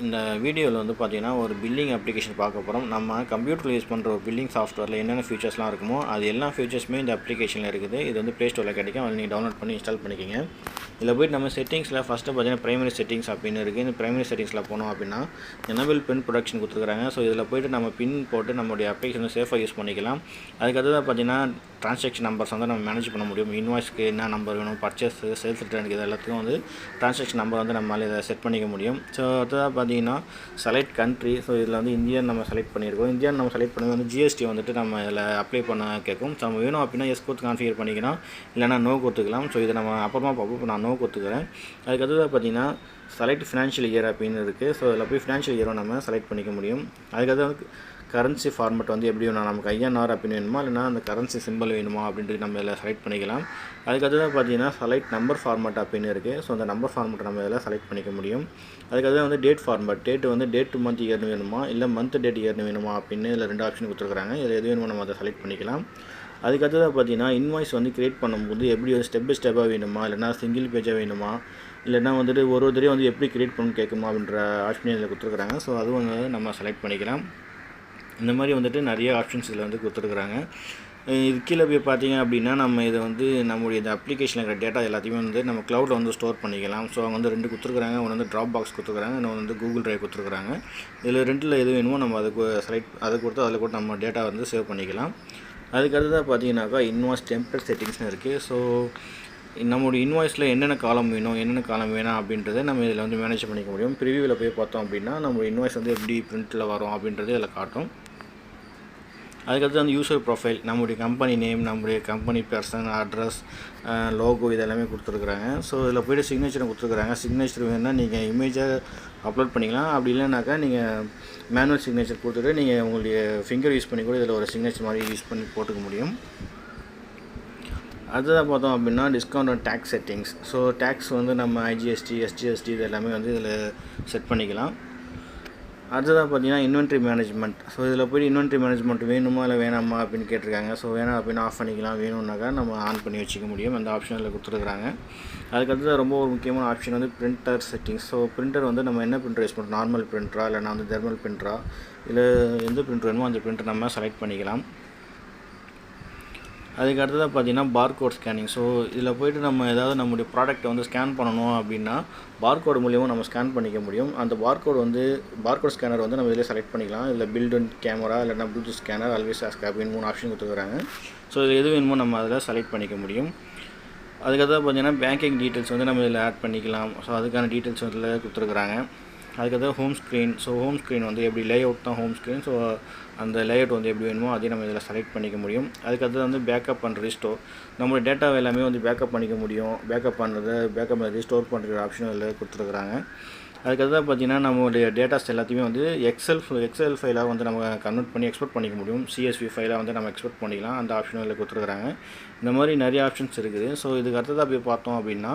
இந்த வீடியோவில் வந்து பார்த்தீங்கன்னா ஒரு பில்லிங் அப்ளிகேஷன் பார்க்க போகிறோம். நம்ம கம்ப்யூட்டரில் யூஸ் பண்ணுற ஒரு பில்லிங் சாஃப்ட்வேரில் என்னென்ன ஃபீச்சர்ஸ்லாம் இருக்குமோ அது எல்லா ஃபீச்சர்ஸுமே இந்த அப்ளிகேஷனில் இருக்குது. இது வந்து ப்ளே ஸ்டோரில் கிடைக்கும். அதை நீங்கள் டவுன்லோட் பண்ணி இன்ஸ்டால் பண்ணிக்கோங்க. இதில் போய்ட்டு நம்ம செட்டிங்ஸில் ஃபஸ்ட்டு பார்த்தீங்கன்னா ப்ரைமரி செட்டிங்ஸ் அப்படின்னு இருக்குது. இந்த ப்ரைமரி செட்டிங்ஸில் போனோம் அப்படின்னா எனேபிள் பின் ப்ரொடக்ஷன் கொடுத்துருக்காங்க. ஸோ இதில் போய்ட்டு நம்ம பின் போட்டு நம்மளுடைய அப்ளிகேஷனை சேஃபாக யூஸ் பண்ணிக்கலாம். அதுக்கடுத்து பார்த்தீங்கன்னா ட்ரான்சாக்ஷன் நம்பர்ஸ் வந்து நம்ம மேனேஜ் பண்ண முடியும். இன்வாய்ஸ்க்கு என்ன நம்பர் வேணும், பர்ச்சேஸ், சேல்ஸ் ரிட்டர்னுக்கு இது எல்லாத்துக்கும் வந்து ட்ரான்சாக்ஷன் நம்பர் வந்து நம்மளால் இதை செட் பண்ணிக்க முடியும். ஸோ அடுத்ததாக பார்த்தீங்கன்னா செலக்ட் கண்ட்ரி. ஸோ இதில் வந்து இந்தியான்னு நம்ம செலக்ட் பண்ணியிருக்கோம். இந்தியான்னு நம்ம செலக்ட் பண்ணி வந்து ஜிஎஸ்டி வந்துட்டு நம்ம இதில் அப்ளை பண்ண கேட்கும். ஸோ நம்ம வேணும் அப்படின்னா எஸ் கொடுத்து கான்ஃபிகர் பண்ணிக்கலாம், இல்லைனா நோ கொடுத்துக்கலாம். ஸோ இதை நம்ம அப்புறமா பார்ப்போம். இப்போ நான் நோ கொடுத்துக்கிறேன். அதுக்கடுத்ததாக பார்த்தீங்கன்னா செலக்ட் ஃபினான்ஷியல் இயர் அப்படின்னு இருக்குது. ஸோ இதில் போய் ஃபினான்ஷியல் இயரும் நம்ம செலக்ட் பண்ணிக்க முடியும். அதுக்கடுத்து கரன்சி ஃபார்மெட் வந்து எப்படி வேணும், நமக்கு ஐஎன்ஆர் அப்படின்னு வேணுமா, இல்லைனா அந்த கரன்சி சிம்பிள் வேணுமா அப்படின்ட்டு நம்ம இதில் செலக்ட் பண்ணிக்கலாம். அதுக்கடுத்து பார்த்தீங்கன்னா செலக்ட் நம்பர் ஃபார்மெட் அப்படின்னு இருக்குது. ஸோ அந்த நம்பர் ஃபார்மெட் நம்ம இதில் செலக்ட் பண்ணிக்க முடியும். அதுக்கடுத்து வந்து டேட் ஃபார்மெட், டேட் வந்து டேட் டு மந்த் இயர்னு வேணுமா, இல்லை மந்த் டேட் இயர்னு வேணுமா அப்படின்னு இதில் 2 ஆப்ஷன் கொடுத்துருக்காங்க. இதில் எது வேணுமோ நம்ம அதை செலக்ட் பண்ணிக்கலாம். அதுக்கடுத்ததாக பார்த்தீங்கன்னா இன்வாய்ஸ் வந்து க்ரியேட் பண்ணும்போது எப்படி ஒரு ஸ்டெப் பை ஸ்டெப்பாக வேணுமா, இல்லைனா சிங்கிள் பேஜாக வேணுமா, இல்லைனா வந்துட்டு ஒரு தடவை வந்து எப்படி க்ரியேட் பண்ணணும்னு கேட்குமா அப்படின்ற ஆப்ஷன் இதில் கொடுத்துருக்குறாங்க. ஸோ அதுவும் வந்து நம்ம செலக்ட் பண்ணிக்கலாம். இந்த மாதிரி வந்துட்டு நிறைய ஆப்ஷன்ஸ் இதில் வந்து கொடுத்துருக்குறாங்க. இது கீழே போய் பார்த்தீங்க அப்படின்னா நம்ம இதை வந்து நம்முடைய இந்த அப்ளிகேஷனில் இருக்கிற டேட்டா எல்லாத்தையுமே வந்து நம்ம க்ளவுடில் வந்து ஸ்டோர் பண்ணிக்கலாம். ஸோ அவங்க வந்து 2 கொடுத்துருக்குறாங்க. ஒன்று வந்து ட்ராப் பாக்ஸ் கொடுத்துருக்குறாங்க, இன்னொன்று வந்து கூகுள் ட்ரைவ் கொடுத்துருக்குறாங்க. இதில் 2ல் எது வேணுமோ நம்ம அதை கொடுத்து அதில் கூட நம்ம டேட்டா வந்து சேவ் பண்ணிக்கலாம். அதுக்கடுத்ததாக பார்த்தீங்கன்னாக்கா இன்வாய்ஸ் டெம்ப்ளேட் செட்டிங்ஸ்னு இருக்குது. ஸோ நம்மளுடைய இன்வாய்ஸில் என்னென்ன காலம் வேணும், என்னென்ன காலம் வேணாம் அப்படின்றத நம்ம இதில் வந்து மேனேஜ் பண்ணிக்க முடியும். ப்ரிவியூவில் போய் பார்த்தோம் அப்படின்னா நம்மளுடைய இன்வாய்ஸ் வந்து எப்படி பிரிண்ட்டில் வரும் அப்படின்றது இதில் காட்டும். அதுக்கடுத்து வந்து யூசர் ப்ரொஃபைல், நம்முடைய கம்பெனி நேம், நம்முடைய கம்பெனி பர்சன், அட்ரஸ், லோகோ இதெல்லாமே கொடுத்துருக்குறாங்க. ஸோ இதில் போய்ட்டு சிக்னேச்சரும் கொடுத்துருக்குறாங்க. சிக்னேச்சர் வேணுன்னா நீங்கள் இமேஜை அப்லோட் பண்ணிக்கலாம். அப்படி இல்லைனாக்கா நீங்கள் மேனுவல் சிக்னேச்சர் கொடுத்துட்டு நீங்கள் உங்களுடைய ஃபிங்கர் யூஸ் பண்ணி கூட இதில் ஒரு சிக்னேச்சர் மாதிரி யூஸ் பண்ணி போட்டுக்க முடியும். அடுத்ததாக பார்த்தோம் அப்படின்னா discount and tax settings. So tax வந்து நம்ம ஐஜிஎஸ்டி, எஸ்ஜிஎஸ்டி இது எல்லாமே வந்து இதில் செட் பண்ணிக்கலாம். அடுத்ததாக பார்த்தீங்கன்னா இன்வென்ட்ரி மேனேஜ்மெண்ட். ஸோ இதில் போய் இன்வென்ட்ரி மேனேஜ்மெண்ட் வேணுமா இல்லை வேணாமா அப்படின்னு கேட்டிருக்காங்க. ஸோ வேணாம் அப்படின்னு ஆஃப் பண்ணிக்கலாம், வேணும்னாக்கா நம்ம ஆன் பண்ணி வச்சுக்க முடியும். அந்த ஆப்ஷனில் கொடுத்துருக்குறாங்க. அதுக்கடுத்து ரொம்ப ஒரு முக்கியமான ஆப்ஷன் வந்து பிரிண்டர் செட்டிங்ஸ். ஸோ பிரிண்டர் வந்து நம்ம என்ன பிரிண்டர் யூஸ் பண்ணுறோம், நார்மல் பிரிண்டரா இல்லைனா வந்து தெர்மல் பிரிண்டரா, இல்லை எந்த பிரிண்டர் வேணுமோ அந்த பிரிண்டர் நம்ம செலக்ட் பண்ணிக்கலாம். அதுக்கு அடுத்ததாக பார்த்தீங்கன்னா பார்கோட் ஸ்கேனிங். ஸோ இதில் போய்ட்டு நம்ம ஏதாவது நம்முடைய ப்ராடக்ட்டை வந்து ஸ்கேன் பண்ணணும் அப்படின்னா பார்கோடு மூலியமாக நம்ம ஸ்கேன் பண்ணிக்க முடியும். அந்த பார்கோட் ஸ்கேனர் வந்து நம்ம இதில் செலக்ட் பண்ணிக்கலாம். இதில் பில்ட் அண்ட் கேமரா, இல்லைனா ப்ளூடூத் ஸ்கேனர், ஆல்வேஸ் ஆஸ்க் அப்படின்னு 3 ஆப்ஷன் கொடுத்துருக்குறாங்க. ஸோ இது எது வேணுமோ நம்ம அதில் செலக்ட் பண்ணிக்க முடியும். அதுக்கடுத்து பார்த்தீங்கன்னா பேங்கிங் டீட்டெயில்ஸ் வந்து நம்ம இதில் ஆட் பண்ணிக்கலாம். ஸோ அதுக்கான டீட்டெயில்ஸ் இதில் கொடுத்துருக்குறாங்க. அதுக்கடுத்து home screen. So home screen வந்து எப்படி லே அவுட் தான் ஹோம் ஸ்க்ரீன். ஸோ அந்த லே அவுட் வந்து எப்படி வேணுமோ அதையும் நம்ம இதில் செலக்ட் பண்ணிக்க முடியும். அதுக்கடுத்து வந்து பேக்கப் அண்ட் ரீஸ்டோர். நம்மளுடைய டேட்டா எல்லாமே வந்து பேக்கப் பண்ணிக்க முடியும். பேக்கப் ரீஸ்டோர் பண்ணுற ஆப்ஷனும் இதில் கொடுத்துருக்குறாங்க. அதுக்கடுத்து பார்த்தீங்கன்னா நம்மளுடைய டேட்டாஸ் எல்லாத்தையுமே வந்து எக்ஸல் ஃபைலாக வந்து நம்ம கன்வெர்ட் பண்ணி எக்ஸ்போர்ட் பண்ணிக்க முடியும். சிஎஸ்வி ஃபைலாக வந்து நம்ம எக்ஸ்போர்ட் பண்ணிக்கலாம். அந்த ஆப்ஷனும் இதில் கொடுத்துருக்குறாங்க. இந்த மாதிரி நிறைய ஆப்ஷன்ஸ் இருக்குது. ஸோ இதுக்கு அடுத்ததாக போய் பார்த்தோம் அப்படின்னா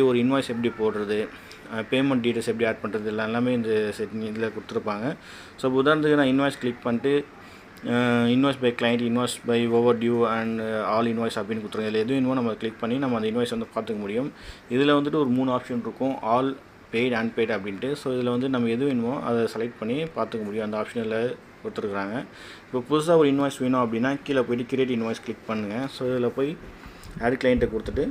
ஒரு இன்வாய்ஸ் எப்படி போடுறது, பேமெண்ட் டீட்டெயில்ஸ் எப்படி ஆட் பண்ணுறது எல்லாமே இந்த செட்டிங் இதில் கொடுத்துருப்பாங்க. ஸோ உதாரணத்துக்கு நான் இன்வாய்ஸ் கிளிக் பண்ணிட்டு invoice by client, invoice by overdue and all invoice அப்படின்னு கொடுத்துருங்க. இதில் எது வேணுமோ நம்ம கிளிக் பண்ணி நம்ம அந்த இன்வாய்ஸ் வந்து பார்த்துக்க முடியும். இதில் வந்துட்டு ஒரு 3 ஆப்ஷன் இருக்கும், ஆல், பெய்டு, அன்பெய்டு அப்படின்ட்டு. ஸோ இதில் வந்து நம்ம எது வேணுமோ அதை செலக்ட் பண்ணி பார்த்துக்க முடியும். அந்த ஆப்ஷனில் கொடுத்துருக்குறாங்க. இப்போ புதுசாக ஒரு இன்வாய்ஸ் வேணும் அப்படின்னா கீழே போய்ட்டு கிரியேட் இன்வாய்ஸ் கிளிக் பண்ணுங்கள். ஸோ இதில் போய் ஆட் கிளைண்ட்டை கொடுத்துட்டு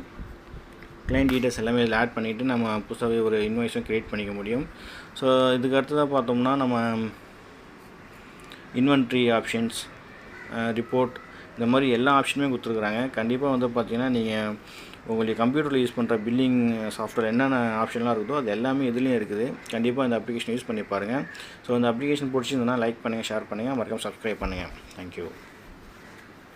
கிளைண்ட் டீட்டெயில்ஸ் எல்லாமே இதில் ஆட் பண்ணிவிட்டு நம்ம புதுசாகவே ஒரு இன்வாய்ஸும் க்ரியேட் பண்ணிக்க முடியும். ஸோ இதுக்கு அடுத்ததாக பார்த்தோம்னா நம்ம இன்வென்ட்ரி ஆப்ஷன்ஸ், ரிப்போர்ட், இந்த மாதிரி எல்லா ஆப்ஷனுமே கொடுத்துருக்குறாங்க. கண்டிப்பாக வந்து பார்த்திங்கன்னா நீங்கள் உங்களுடைய கம்ப்யூட்டரில் யூஸ் பண்ணுற பில்லிங் சாஃப்ட்வேர் என்னென்ன ஆப்ஷன்லாம் இருக்குதோ அது எல்லாமே இதுலேயும் இருக்குது. கண்டிப்பாக இந்த அப்ளிகேஷன் யூஸ் பண்ணி பாருங்கள். ஸோ இந்த அப்ளிகேஷன் பிடிச்சிருந்ததுன்னா லைக் பண்ணுங்கள், ஷேர் பண்ணுங்கள், மறக்காம சப்ஸ்கிரைப் பண்ணுங்கள். தேங்க்யூ.